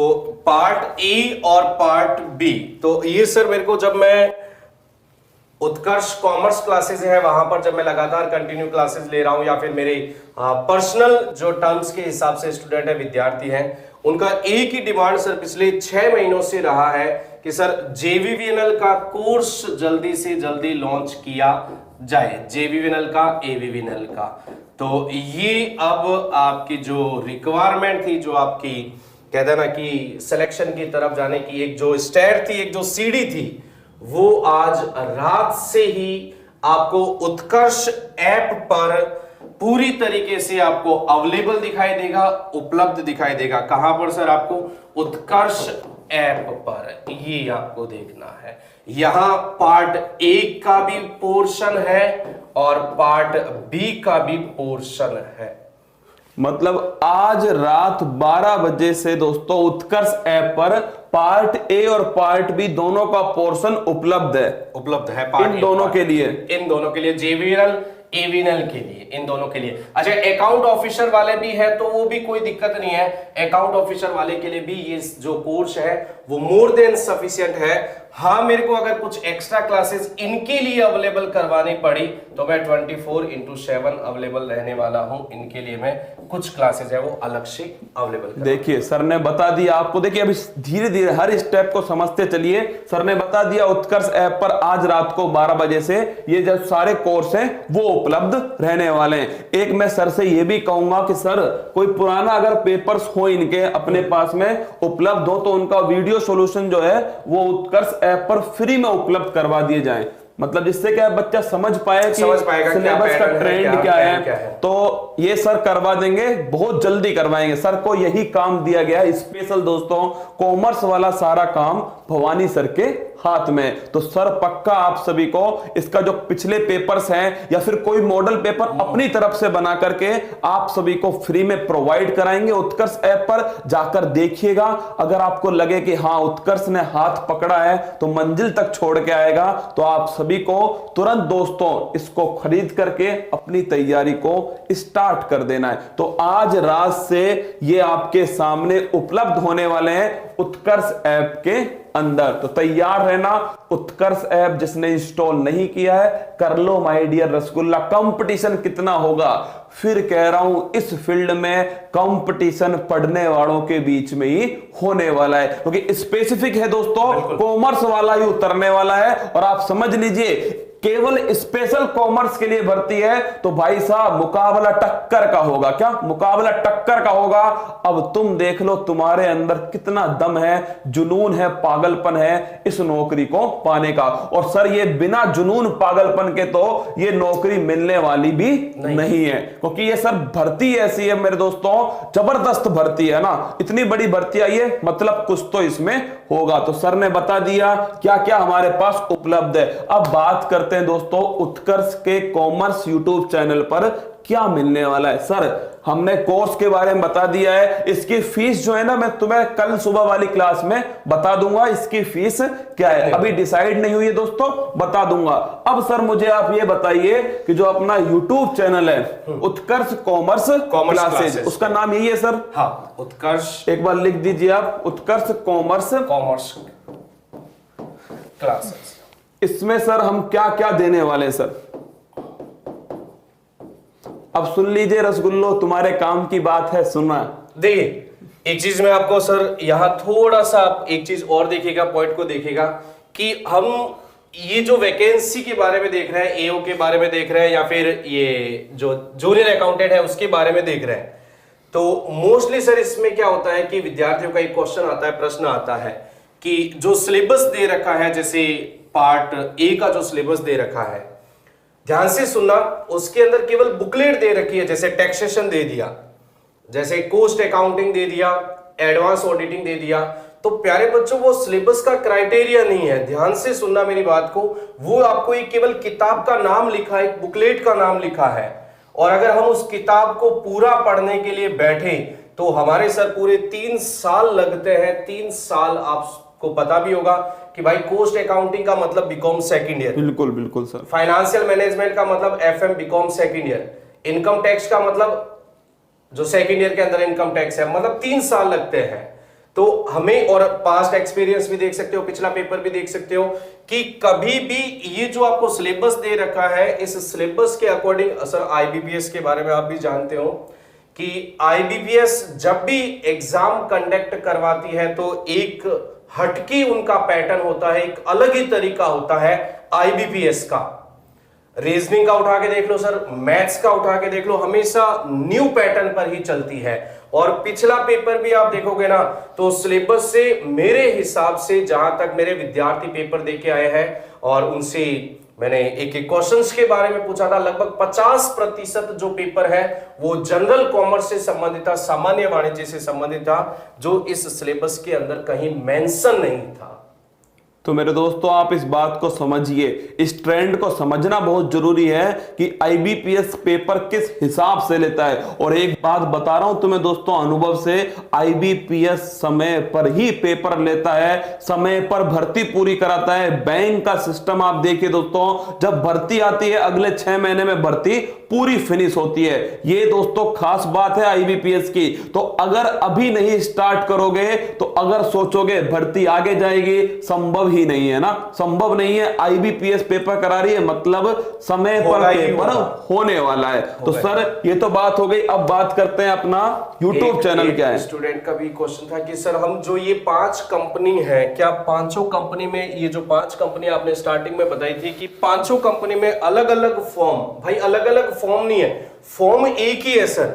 पार्ट ए और पार्ट बी, तो ये सर मेरे को जब मैं उत्कर्ष कॉमर्स क्लासेस है वहां पर जब मैं लगातार कंटिन्यू क्लासेस ले रहा हूं, या फिर मेरे पर्सनल जो टर्म्स के हिसाब से स्टूडेंट है, विद्यार्थी हैं, उनका एक ही डिमांड सर पिछले 6 महीनों से रहा है कि सर जेवीवीएनएल का कोर्स जल्दी से जल्दी लॉन्च किया जाए, जेवीवीएनएल का, एवीवीएनएल का। तो ये अब आपकी जो रिक्वायरमेंट थी, जो आपकी कहते हैं ना कि सिलेक्शन की तरफ जाने की एक जो स्टेयर थी, एक जो सीढ़ी थी, वो आज रात से ही आपको उत्कर्ष ऐप पर पूरी तरीके से आपको अवेलेबल दिखाई देगा, उपलब्ध दिखाई देगा। कहां पर सर? आपको उत्कर्ष ऐप पर, ये आपको देखना है। यहां पार्ट ए का भी पोर्शन है और पार्ट बी का भी पोर्शन है। मतलब आज रात 12 बजे से दोस्तों उत्कर्ष ऐप पर पार्ट ए और पार्ट बी दोनों का पोर्शन उपलब्ध है। इन दोनों के लिए, जेवीएनएल, एवीएनएल के लिए, इन दोनों के लिए। अच्छा, अकाउंट ऑफिसर वाले भी है तो वो भी कोई दिक्कत नहीं है। अकाउंट ऑफिसर वाले के लिए भी ये जो कोर्स है वो मोर देन सफिशिएंट है। हाँ, मेरे को अगर कुछ एक्स्ट्रा क्लासेस इनके लिए अवेलेबल करवानी पड़ी तो मैं 24/7 अवेलेबल रहने वाला हूं। इनके लिए मैं कुछ क्लासेस है वो अलग से अवेलेबल। देखिए सर ने बता दिया आपको, देखिए अभी धीरे धीरे हर स्टेप को समझते चलिए। सर ने बता दिया उत्कर्ष ऐप पर आज रात को 12 बजे से ये जो सारे कोर्स हैं वो उपलब्ध रहने वाले हैं। एक मैं सर से ये भी कहूंगा कि सर कोई पुराना अगर पेपर्स हो इनके अपने पास में उपलब्ध हो तो उनका वीडियो सॉल्यूशन जो है वो उत्कर्ष ऐप पर फ्री में उपलब्ध करवा दिए जाएं। मतलब जिससे क्या बच्चा समझ पाए कि सिलेबस का ट्रेंड क्या है। तो ये सर करवा देंगे, बहुत जल्दी करवाएंगे। सर को यही काम दिया गया है स्पेशल दोस्तों, कॉमर्स वाला सारा काम भवानी सर के हाथ में। तो सर पक्का आप सभी को इसका जो पिछले पेपर्स हैं या फिर कोई मॉडल पेपर अपनी तरफ से बना करके आप सभी को फ्री में प्रोवाइड कराएंगे। उत्कर्ष ऐप पर जाकर देखिएगा, अगर आपको लगे कि हाँ उत्कर्ष ने हाथ पकड़ा है तो मंजिल तक छोड़ के आएगा, तो आप सभी को तुरंत दोस्तों इसको खरीद करके अपनी तैयारी को स्टार्ट कर देना है। तो आज रात से ये आपके सामने उपलब्ध होने वाले हैं उत्कर्ष ऐप के अंदर। तो तैयार रहना, उत्कर्ष ऐप जिसने इंस्टॉल नहीं किया है कर लो माय डियर रसगुल्ला। कंपटीशन कितना होगा, फिर कह रहा हूं इस फील्ड में कंपटीशन पढ़ने वालों के बीच में ही होने वाला है, क्योंकि स्पेसिफिक है दोस्तों, कॉमर्स वाला ही उतरने वाला है। और आप समझ लीजिए केवल स्पेशल कॉमर्स के लिए भर्ती है तो भाई साहब मुकाबला टक्कर का होगा। क्या मुकाबला टक्कर का होगा। अब तुम देख लो तुम्हारे अंदर कितना दम है, जुनून है, पागलपन है इस नौकरी को पाने का। और सर ये बिना जुनून पागलपन के तो ये नौकरी मिलने वाली भी नहीं है, क्योंकि ये सर भर्ती ऐसी है मेरे दोस्तों, जबरदस्त भर्ती है ना। इतनी बड़ी भर्ती आई है मतलब कुछ तो इसमें होगा। तो सर ने बता दिया क्या क्या हमारे पास उपलब्ध है। अब बात करते हैं दोस्तों उत्कर्ष के कॉमर्स यूट्यूब चैनल पर क्या मिलने वाला है। सर हमने कोर्स के बारे में बता दिया है, इसकी फीस जो है ना मैं तुम्हें कल सुबह वाली क्लास में बता दूंगा इसकी फीस क्या है। अभी डिसाइड नहीं हुई है दोस्तों, बता दूंगा। अब सर मुझे आप ये बताइए कि जो अपना यूट्यूब चैनल है उत्कर्ष कॉमर्स क्लासेज, उसका नाम यही है सर? हाँ, उत्कर्ष। एक बार लिख दीजिए आप, उत्कर्ष कॉमर्स क्लासेस। इसमें सर हम क्या क्या देने वाले हैं सर? अब सुन लीजिए रसगुल्लो, तुम्हारे काम की बात है सुनना। देखिए एक चीज मैं आपको सर यहां थोड़ा सा एक चीज और देखिएगा, पॉइंट को देखिएगा कि हम ये जो वैकेंसी के बारे में देख रहे हैं, एओ के बारे में देख रहे हैं, या फिर ये जो जूनियर अकाउंटेंट है उसके बारे में देख रहे हैं, तो मोस्टली सर इसमें क्या होता है कि विद्यार्थियों का एक क्वेश्चन आता है, प्रश्न आता है कि जो सिलेबस दे रखा है, जैसे पार्ट ए का जो सिलेबस दे रखा है, ध्यान से सुनना, उसके अंदर केवल बुकलेट दे रखी है, जैसे टैक्सेशन दे दिया, जैसे कॉस्ट अकाउंटिंग दे दिया, एडवांस ऑडिटिंग दे दिया। तो प्यारे बच्चों वो सिलेबस का क्राइटेरिया नहीं है, ध्यान से सुनना मेरी बात को। वो आपको एक केवल किताब का नाम लिखा है, एक बुकलेट का नाम लिखा है, और अगर हम उस किताब को पूरा पढ़ने के लिए बैठे तो हमारे सर पूरे 3 साल लगते हैं। 3 साल आपको पता भी होगा कि भाई कोस्ट अकाउंटिंग का मतलब बीकॉम सेकंड ईयर, बिल्कुल बिल्कुल सर। फाइनेंशियल मैनेजमेंट का मतलब FM BCom second year, income tax का मतलब जो सेकंड ईयर के अंदर इनकम टैक्स है, मतलब 3 साल लगते हैं। तो हमें, और पास्ट एक्सपीरियंस भी देख सकते हो, पिछला पेपर भी देख सकते हो कि कभी भी ये जो आपको सिलेबस दे रखा है, इस सिलेबस के अकॉर्डिंग सर आईबीपीएस के बारे में आप भी जानते हो कि आईबीपीएस जब भी एग्जाम कंडक्ट करवाती है तो एक हटके उनका पैटर्न होता है, एक अलग ही तरीका होता है आईबीपीएस का। रीजनिंग का उठा के देख लो सर, मैथ्स का उठा के देख लो, हमेशा न्यू पैटर्न पर ही चलती है। और पिछला पेपर भी आप देखोगे ना तो सिलेबस से मेरे हिसाब से, जहां तक मेरे विद्यार्थी पेपर देके आए हैं और उनसे मैंने एक एक क्वेश्चंस के बारे में पूछा था, लगभग 50% जो पेपर है वो जनरल कॉमर्स से संबंधित था, सामान्य वाणिज्य से संबंधित था, जो इस सिलेबस के अंदर कहीं मेंशन नहीं था। तो मेरे दोस्तों आप इस बात को समझिए, इस ट्रेंड को समझना बहुत जरूरी है कि आईबीपीएस पेपर किस हिसाब से लेता है। और एक बात बता रहा हूं तुम्हें दोस्तों अनुभव से, आईबीपीएस समय पर ही पेपर लेता है, समय पर भर्ती पूरी कराता है। बैंक का सिस्टम आप देखिए दोस्तों, जब भर्ती आती है अगले 6 महीने में भर्ती पूरी फिनिश होती है। ये दोस्तों खास बात है आईबीपीएस की। तो अगर अभी नहीं स्टार्ट करोगे तो अगर सोचोगे भर्ती आगे जाएगी, संभव ही नहीं है ना, संभव नहीं है। आईबीपीएस पेपर करा रही है मतलब समय पर पेपर होने वाला है। तो सर ये तो बात हो गई, अब बात करते हैं अपना यूट्यूब चैनल क्या है। स्टूडेंट का भी क्वेश्चन था कि सर हम जो ये 5 कंपनी है, क्या पांचों कंपनी में, ये जो 5 कंपनी आपने स्टार्टिंग में बताई थी कि पांचों कंपनी में अलग अलग फॉर्म, भाई अलग अलग फॉर्म नहीं है, फॉर्म एक ही है सर।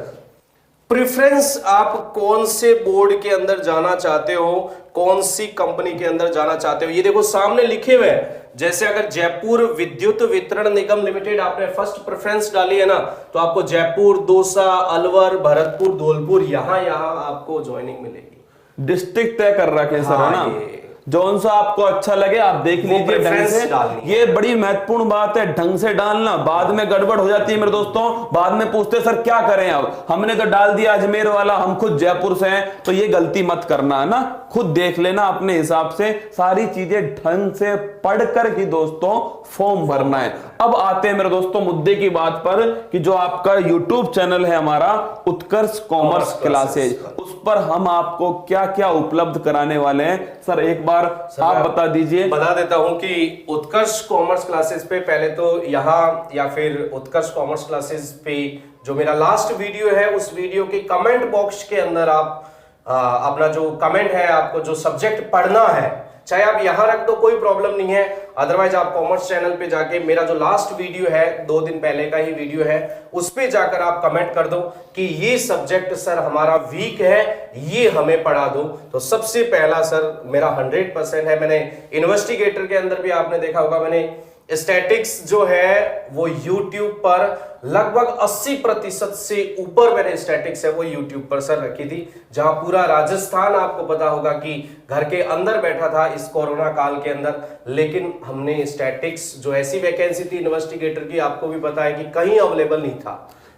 प्रेफरेंस आप कौन से बोर्ड के अंदर जाना चाहते हो, कौन सी कंपनी के अंदर जाना चाहते हो, ये देखो सामने लिखे हुए हैं। जैसे अगर जयपुर विद्युत वितरण निगम लिमिटेड आपने फर्स्ट प्रेफरेंस डाली है ना, तो आपको जयपुर, दौसा, अलवर, भरतपुर, धौलपुर, यहां आपको ज्वाइनिंग मिलेगी। डिस्ट्रिक्ट तय कर रखे हैं सर, है ना, जौन सा आपको अच्छा लगे आप देख लीजिए ढंग से। ये बड़ी महत्वपूर्ण बात है, ढंग से डालना, बाद में गड़बड़ हो जाती है मेरे दोस्तों। बाद में पूछते सर क्या करें, अब हमने तो डाल दिया अजमेर वाला, हम खुद जयपुर से हैं, तो ये गलती मत करना है ना, खुद देख लेना अपने हिसाब से, सारी चीजें ढंग से पढ़कर ही दोस्तों फॉर्म भरना है। अब आते हैं मेरे दोस्तों मुद्दे की बात पर कि जो आपका यूट्यूब चैनल है हमारा उत्कर्ष कॉमर्स क्लासेज, उस पर हम आपको क्या क्या उपलब्ध कराने वाले हैं। सर एक बार बार आप बता दीजिए। बता देता हूं कि उत्कर्ष कॉमर्स क्लासेस पे पहले तो यहाँ या फिर उत्कर्ष कॉमर्स क्लासेस पे जो मेरा लास्ट वीडियो है उस वीडियो के कमेंट बॉक्स के अंदर आप अपना जो कमेंट है, आपको जो सब्जेक्ट पढ़ना है, चाहे आप यहां रख दो कोई प्रॉब्लम नहीं है, अदरवाइज आप कॉमर्स चैनल पे जाके मेरा जो लास्ट वीडियो है 2 दिन पहले का ही वीडियो है उस पे जाकर आप कमेंट कर दो कि ये सब्जेक्ट सर हमारा वीक है, ये हमें पढ़ा दो। तो सबसे पहला सर मेरा 100% है। मैंने इन्वेस्टिगेटर के अंदर भी आपने देखा होगा, मैंने स्टैटिक्स जो है वो YouTube पर लगभग 80% से ऊपर मैंने स्टैटिक्स है वो YouTube पर सर रखी थी, जहां पूरा राजस्थान आपको पता होगा कि घर के अंदर बैठा था इस कोरोना काल के अंदर, लेकिन हमने स्टैटिक्स जो ऐसी वैकेंसी थी इन्वेस्टिगेटर की, आपको भी पता है कि कहीं अवेलेबल नहीं था,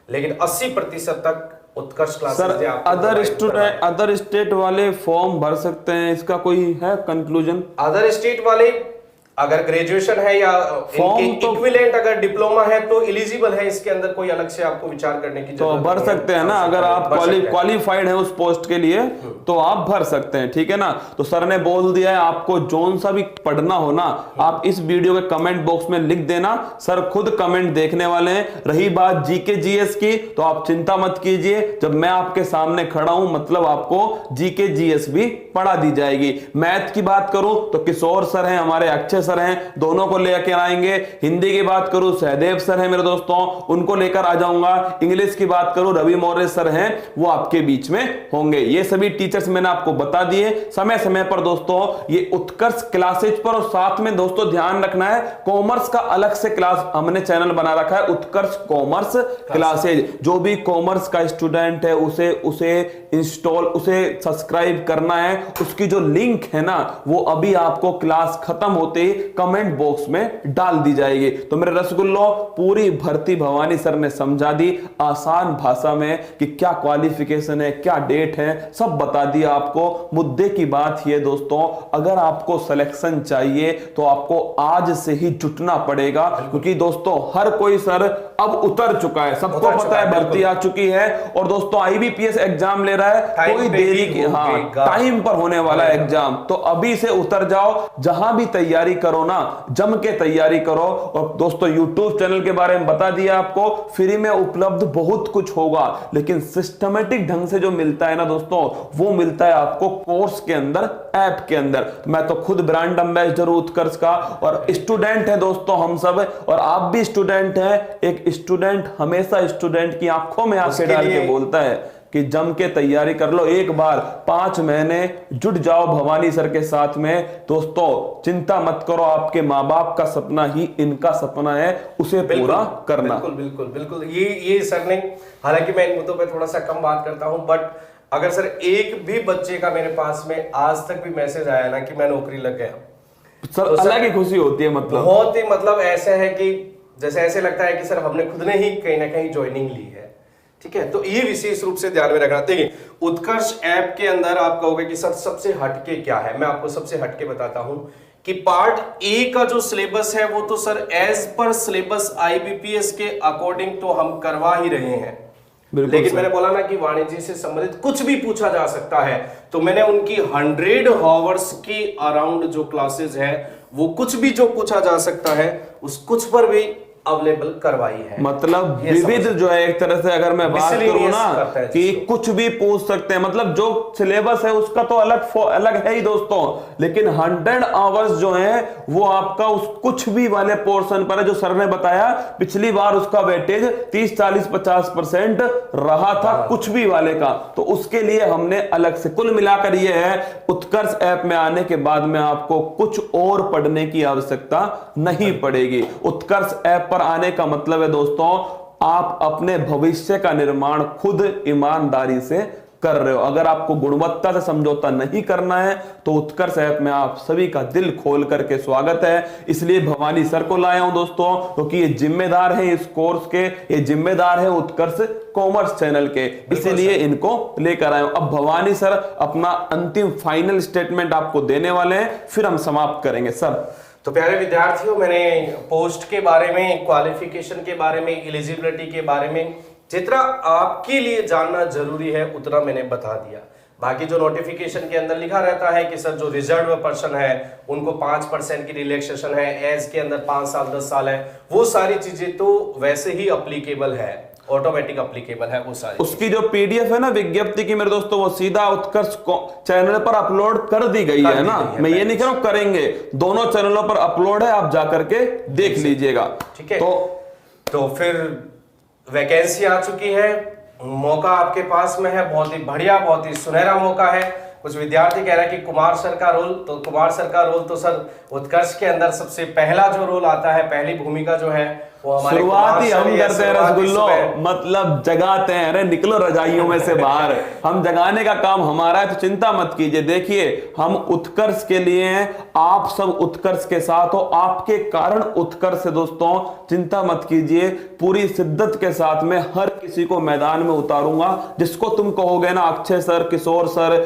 लेकिन 80% तक उत्कर्ष क्लासेस अदर स्टेट वाले फॉर्म भर सकते हैं, इसका कोई है कंक्लूजन? अदर स्टेट वाले अगर ग्रेजुएशन है या इनके इक्विवेलेंट अगर डिप्लोमा है तो एलिजिबल है, इसके अंदर कोई अलग से आपको विचार करने की तो भर सकते हैं ना, अगर आप क्वालिफाइड हैं उस पोस्ट के लिए तो आप भर सकते हैं, ठीक है ना। तो सर ने बोल दिया है आपको जोन सा भी पढ़ना हो ना, आप इस वीडियो के कमेंट बॉक्स में लिख देना, सर खुद कमेंट देखने वाले हैं। रही बात जीके जीएस की तो आप चिंता मत कीजिए, जब मैं आपके सामने खड़ा हूं मतलब आपको जीके जीएस भी पढ़ा दी जाएगी। मैथ की बात करूं तो किशोर सर हैं हमारे, अक्षय सर हैं, दोनों को लेकर आएंगे। हिंदी की बात करूं सहदेव सर हैं मेरे दोस्तों, उनको लेकर आ जाऊंगा। इंग्लिश की बात करूं रवि मौर्य सर हैं, वो आपके बीच में होंगे। ये सभी टीचर्स मैंने आपको बता दिए। समय समय पर दोस्तों ये उत्कर्ष क्लासेज पर, और साथ में दोस्तों ध्यान रखना है कॉमर्स का अलग से क्लास हमने चैनल बना रखा है, उत्कर्ष कॉमर्स क्लासेज। जो भी कॉमर्स का स्टूडेंट है उसे इंस्टॉल, उसे सब्सक्राइब करना है। उसकी जो लिंक है ना वो अभी आपको क्लास खत्म होते ही कमेंट बॉक्स में डाल दी जाएगी। तो मेरे रसगुल्लो पूरी भर्ती भवानी सर ने समझा दी आसान भाषा में कि क्या क्वालिफिकेशन है, क्या डेट है, सब बता दिया आपको। मुद्दे की बात ये दोस्तों, अगर आपको सिलेक्शन चाहिए तो आपको आज से ही जुटना पड़ेगा, क्योंकि दोस्तों हर कोई सर अब उतर चुका है, सबको पता है भर्ती आ चुकी है। और दोस्तों आईबीपीएस एग्जाम ले रहा है, कोई देरी की, हाँ टाइम पर होने वाला है एग्जाम, तो अभी से उतर जाओ। जहां भी तैयारी करो ना जम के तैयारी करो। और दोस्तों यूट्यूब चैनल के बारे में बता दिया आपको, फ्री में उपलब्ध बहुत कुछ होगा, लेकिन सिस्टमेटिक ढंग से जो मिलता है ना दोस्तों वो मिलता है आपको कोर्स के अंदर, ऐप के अंदर। मैं तो खुद ब्रांड एम्बेसडर उत्कर्ष का, और स्टूडेंट है दोस्तों हम सब, और आप भी स्टूडेंट हैं। एक स्टूडेंट हमेशा स्टूडेंट की आंखों में आंखें डाल के बोलता है कि जम के तैयारी कर लो, एक बार 5 महीने जुट जाओ भवानी सर के साथ में। दोस्तों चिंता मत करो, आपके माँ बाप का सपना ही इनका सपना है, उसे पूरा करना। बिल्कुल बिल्कुल बिल्कुल। ये सर ने, हालांकि मैं इन मुद्दों पे थोड़ा सा कम बात करता हूं, बट अगर सर एक भी बच्चे का मेरे पास में आज तक भी मैसेज आया ना कि मैं नौकरी लग गया सर, तो अलग ही खुशी होती है। मतलब बहुत ही, मतलब ऐसा है कि जैसे ऐसे लगता है कि सर हमने खुद ने ही कहीं ना कहीं ज्वाइनिंग ली है, ठीक है। तो ये विशेष रूप से ध्यान में रखना। देखिए उत्कर्ष ऐप के अंदर आप कहोगे कि सर सबसे हटके क्या है, मैं आपको सबसे हटके बताता हूं कि पार्ट ए का जो सिलेबस है वो तो sir as per syllabus IBPS के अकॉर्डिंग तो हम करवा ही रहे हैं, लेकिन मैंने बोला ना कि वाणिज्य से संबंधित कुछ भी पूछा जा सकता है, तो मैंने उनकी 100 आवर्स के अराउंड जो क्लासेस है वो कुछ भी जो पूछा जा सकता है उस कुछ पर भी अवेलेबल करवाई है। मतलब विविध जो है एक तरह से, अगर मैं बात करूं ना कि कुछ भी पूछ सकते हैं, मतलब जो सिलेबस है उसका तो अलग है ही दोस्तों, लेकिन 100 आवर्स जो है वो आपका उस कुछ भी वाले पोर्शन पर है। जो सर ने बताया पिछली बार उसका वेटेज 30, 40, 50% रहा था कुछ भी वाले का, तो उसके लिए हमने अलग से, कुल मिलाकर ये है उत्कर्ष ऐप में आने के बाद में आपको कुछ और पढ़ने की आवश्यकता नहीं पड़ेगी। उत्कर्ष ऐप पर आने का मतलब है दोस्तों आप अपने भविष्य का निर्माण खुद ईमानदारी से कर रहे हो। अगर आपको गुणवत्ता से समझौता नहीं करना है तो उत्कर्ष ऐप में आप सभी का दिल खोल करके स्वागत है। इसलिए भवानी सर को लाया हूं दोस्तों, क्योंकि ये जिम्मेदार है इस कोर्स के, ये जिम्मेदार है उत्कर्ष कॉमर्स चैनल के, इसीलिए इनको लेकर आए हूं। अब भवानी सर अपना अंतिम फाइनल स्टेटमेंट आपको देने वाले हैं, फिर हम समाप्त करेंगे। सर तो प्यारे विद्यार्थियों, मैंने पोस्ट के बारे में, क्वालिफिकेशन के बारे में, एलिजिबिलिटी के बारे में जितना आपके लिए जानना जरूरी है उतना मैंने बता दिया। बाकी जो नोटिफिकेशन के अंदर लिखा रहता है कि सर जो रिजर्व पर्सन है उनको 5% की रिलैक्सेशन है, एज के अंदर 5 साल 10 साल है, वो सारी चीजें तो वैसे ही अप्लीकेबल है, ऑटोमेटिक अप्लीकेबल है वो सारी। उसकी जो पीडीएफ है ना विज्ञप्ति की मेरे दोस्तों, वो सीधा उत्कर्ष चैनल पर अपलोड कर दी गई है ना। मैं ये नहीं कह रहा हूं करेंगे, दोनों चैनलों पर अपलोड है, आप जाकर के देख लीजिएगा। ठीक है, तो फिर वैकेंसी आ चुकी है, मौका आपके पास में है, बहुत ही बढ़िया, बहुत ही सुनहरा मौका है। कुछ विद्यार्थी कह रहे हैं कि कुमार सर का रोल, तो कुमार सर का रोल तो सर उत्कर्ष के अंदर सबसे पहला जो रोल आता है, पहली भूमिका जो है वो हमारे शुरुआती हम करते हैं रसगुल्लो, मतलब जगाते हैं, अरे निकलो रजाइयों में से बाहर, हम जगाने का काम हमारा है, तो चिंता मत कीजिए। देखिए हम उत्कर्ष के लिए हैं, आप सब उत्कर्ष के साथ हो, आपके कारण उत्कर्ष है दोस्तों, चिंता मत कीजिए। पूरी शिद्दत के साथ में हर किसी को मैदान में उतारूंगा, जिसको तुम कहोगे ना, Akshay sir, Kishore sir,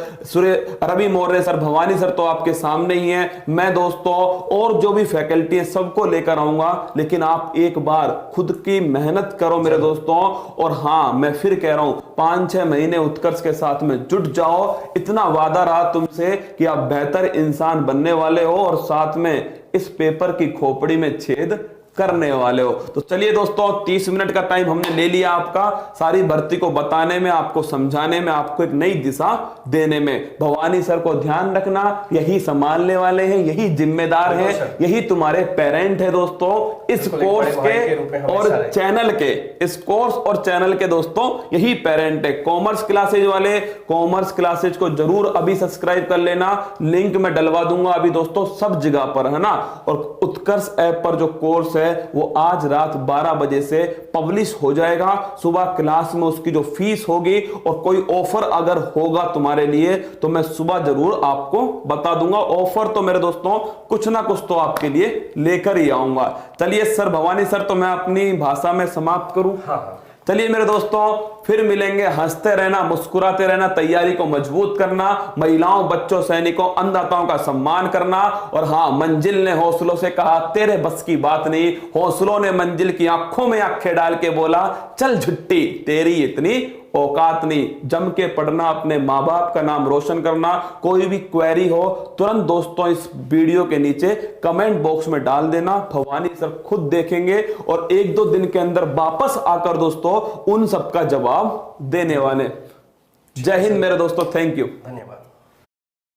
Ravi Maurya sir, Bhavani sir तो आपके सामने ही है, मैं दोस्तों और जो भी फैकल्टी है सबको लेकर आऊंगा। लेकिन आप एक बार खुद की मेहनत करो मेरे दोस्तों, और हां मैं फिर कह रहा हूं 5-6 महीने उत्कर्ष के साथ में जुट जाओ, इतना वादा रहा तुमसे कि आप बेहतर इंसान बनने वाले हो और साथ में इस पेपर की खोपड़ी में छेद करने वाले हो। तो चलिए दोस्तों 30 मिनट का टाइम हमने ले लिया आपका, सारी भर्ती को बताने में, आपको समझाने में, आपको एक नई दिशा देने में। भवानी सर को ध्यान रखना, यही संभालने वाले हैं, यही जिम्मेदार हैं, यही तुम्हारे पेरेंट है दोस्तों इस कोर्स के और चैनल के, इस कोर्स और चैनल के दोस्तों यही पेरेंट है। कॉमर्स क्लासेज वाले कॉमर्स क्लासेज को जरूर अभी सब्सक्राइब कर लेना, लिंक मैं डलवा दूंगा अभी दोस्तों सब जगह पर, है ना। और उत्कर्ष ऐप पर जो कोर्स है वो आज रात 12 बजे से पब्लिश हो जाएगा। सुबह क्लास में उसकी जो फीस होगी और कोई ऑफर अगर होगा तुम्हारे लिए तो मैं सुबह जरूर आपको बता दूंगा। ऑफर तो मेरे दोस्तों कुछ ना कुछ तो आपके लिए लेकर ही आऊंगा। चलिए सर, भवानी सर, तो मैं अपनी भाषा में समाप्त करूं। चलिए मेरे दोस्तों फिर मिलेंगे, हंसते रहना, मुस्कुराते रहना, तैयारी को मजबूत करना, महिलाओं, बच्चों, सैनिकों, अन्नदाताओं का सम्मान करना। और हां, मंजिल ने हौसलों से कहा तेरे बस की बात नहीं, हौसलों ने मंजिल की आंखों में आंखें डाल के बोला चल झुट्टी तेरी इतनी औकात नहीं। जम के पढ़ना, अपने माँ बाप का नाम रोशन करना। कोई भी क्वेरी हो तुरंत दोस्तों इस वीडियो के नीचे कमेंट बॉक्स में डाल देना, भवानी सर खुद देखेंगे और 1-2 दिन के अंदर वापस आकर दोस्तों उन सबका जवाब देने वाले। जय हिंद मेरे दोस्तों, थैंक यू, धन्यवाद।